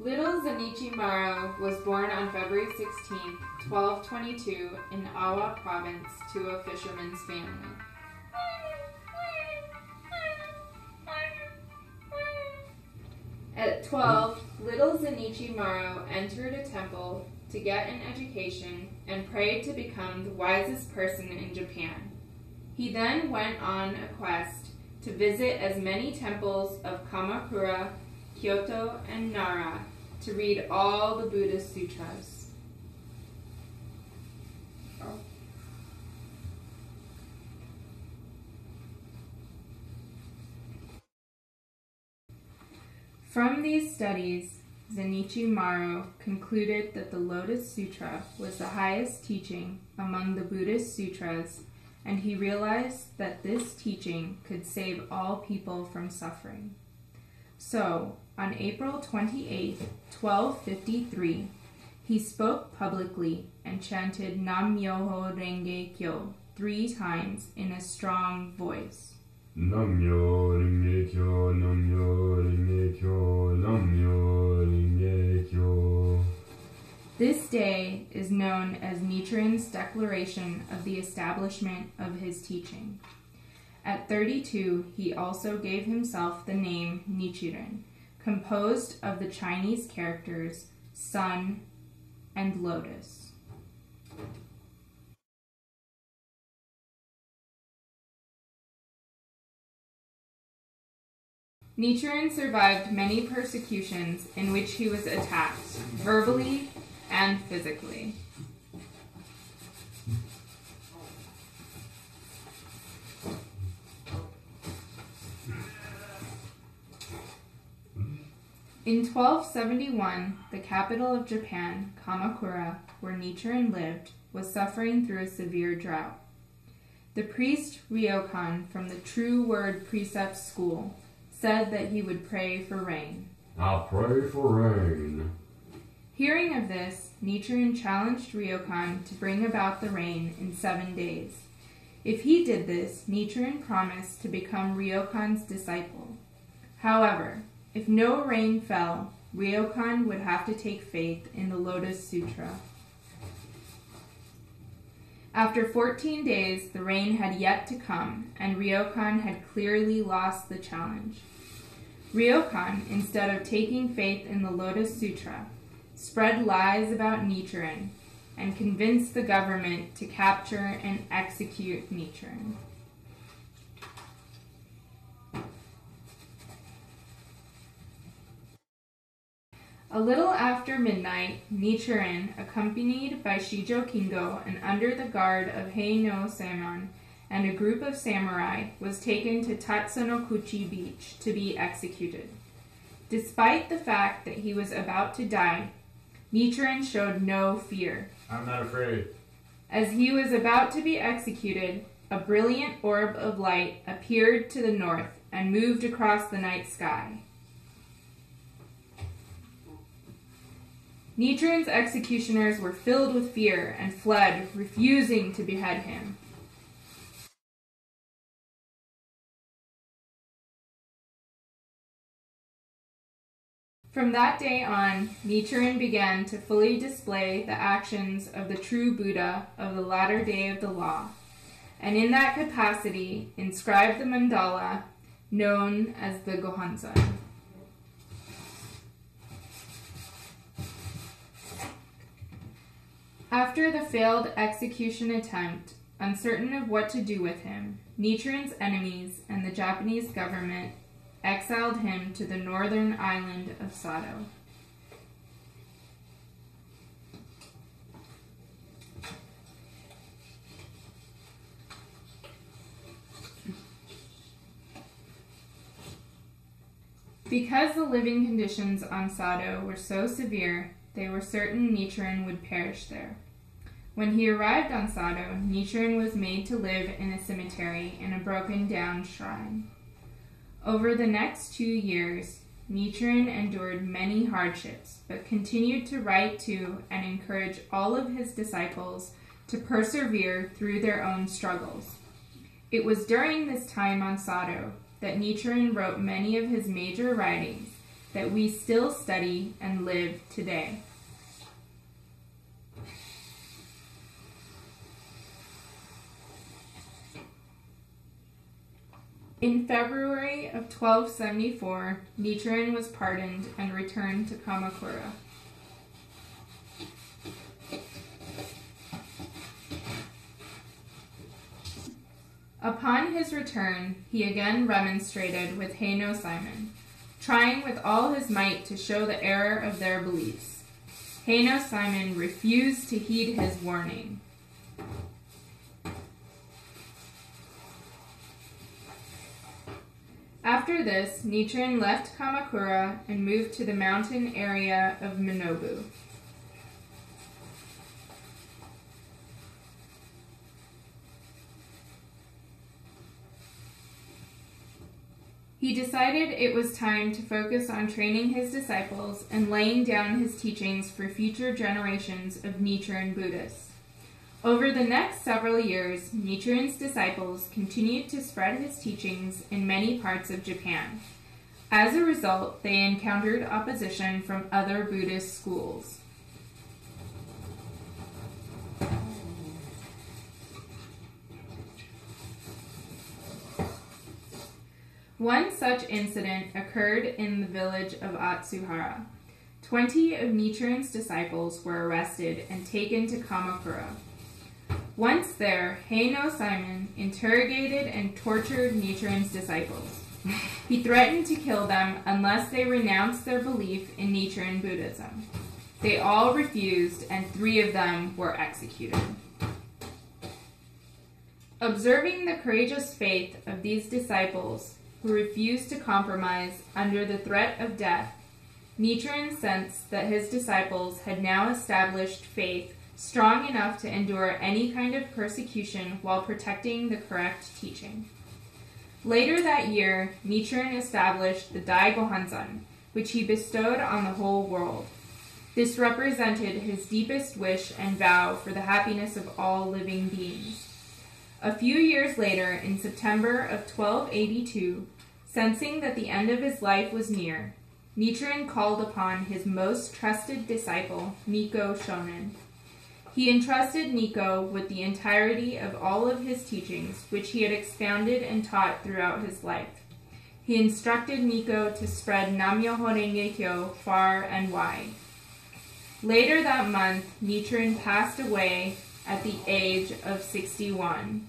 Little Zenichi was born on February 16, 1222, in Awa Province to a fisherman's family. At 12, little Zenichi entered a temple to get an education and prayed to become the wisest person in Japan. He then went on a quest to visit as many temples of Kamakura, Kyoto, and Nara to read all the Buddhist sutras. From these studies, Zenichi Maro concluded that the Lotus Sutra was the highest teaching among the Buddhist sutras, and he realized that this teaching could save all people from suffering. So, on April 28, 1253, he spoke publicly and chanted Myoho Renge Kyo 3 times in a strong voice. Myoho Renge Kyo, Myoho Renge Kyo, Myoho Renge Kyo. This day is known as Nichiren's declaration of the establishment of his teaching. At 32, he also gave himself the name Nichiren, composed of the Chinese characters sun and lotus. Nichiren survived many persecutions in which he was attacked, verbally and physically. In 1271, the capital of Japan, Kamakura, where Nichiren lived, was suffering through a severe drought. The priest Ryokan from the True Word Precept School said that he would pray for rain. I'll pray for rain. Hearing of this, Nichiren challenged Ryokan to bring about the rain in 7 days. If he did this, Nichiren promised to become Ryokan's disciple. However, if no rain fell, Ryokan would have to take faith in the Lotus Sutra. After 14 days, the rain had yet to come, and Ryokan had clearly lost the challenge. Ryokan, instead of taking faith in the Lotus Sutra, spread lies about Nichiren and convinced the government to capture and execute Nichiren. A little after midnight, Nichiren, accompanied by Shijo Kingo and under the guard of Heino Samon and a group of samurai, was taken to Tatsunokuchi Beach to be executed. Despite the fact that he was about to die, Nichiren showed no fear. I'm not afraid. As he was about to be executed, a brilliant orb of light appeared to the north and moved across the night sky. Nichiren's executioners were filled with fear and fled, refusing to behead him. From that day on, Nichiren began to fully display the actions of the true Buddha of the latter day of the law, and in that capacity inscribed the mandala known as the Gohonzon. After the failed execution attempt, uncertain of what to do with him, Nichiren's enemies and the Japanese government exiled him to the northern island of Sado. Because the living conditions on Sado were so severe, they were certain Nichiren would perish there. When he arrived on Sado, Nichiren was made to live in a cemetery in a broken-down shrine. Over the next 2 years, Nichiren endured many hardships, but continued to write to and encourage all of his disciples to persevere through their own struggles. It was during this time on Sado that Nichiren wrote many of his major writings, that we still study and live today. In February of 1274, Nichiren was pardoned and returned to Kamakura. Upon his return, he again remonstrated with Heino Simon, trying with all his might to show the error of their beliefs. Heino Simon refused to heed his warning. After this, Nichiren left Kamakura and moved to the mountain area of Minobu. He decided it was time to focus on training his disciples and laying down his teachings for future generations of Nichiren Buddhists. Over the next several years, Nichiren's disciples continued to spread his teachings in many parts of Japan. As a result, they encountered opposition from other Buddhist schools. One such incident occurred in the village of Atsuhara. 20 of Nichiren's disciples were arrested and taken to Kamakura. Once there, Heino Simon interrogated and tortured Nichiren's disciples. He threatened to kill them unless they renounced their belief in Nichiren Buddhism. They all refused, and 3 of them were executed. Observing the courageous faith of these disciples, who refused to compromise under the threat of death, Nichiren sensed that his disciples had now established faith strong enough to endure any kind of persecution while protecting the correct teaching. Later that year, Nichiren established the Daigohanzan, which he bestowed on the whole world. This represented his deepest wish and vow for the happiness of all living beings. A few years later, in September of 1282, sensing that the end of his life was near, Nichiren called upon his most trusted disciple, Nikko Shonin. He entrusted Nikko with the entirety of all of his teachings, which he had expounded and taught throughout his life. He instructed Nikko to spread Myoho Renge Kyo far and wide. Later that month, Nichiren passed away at the age of 61.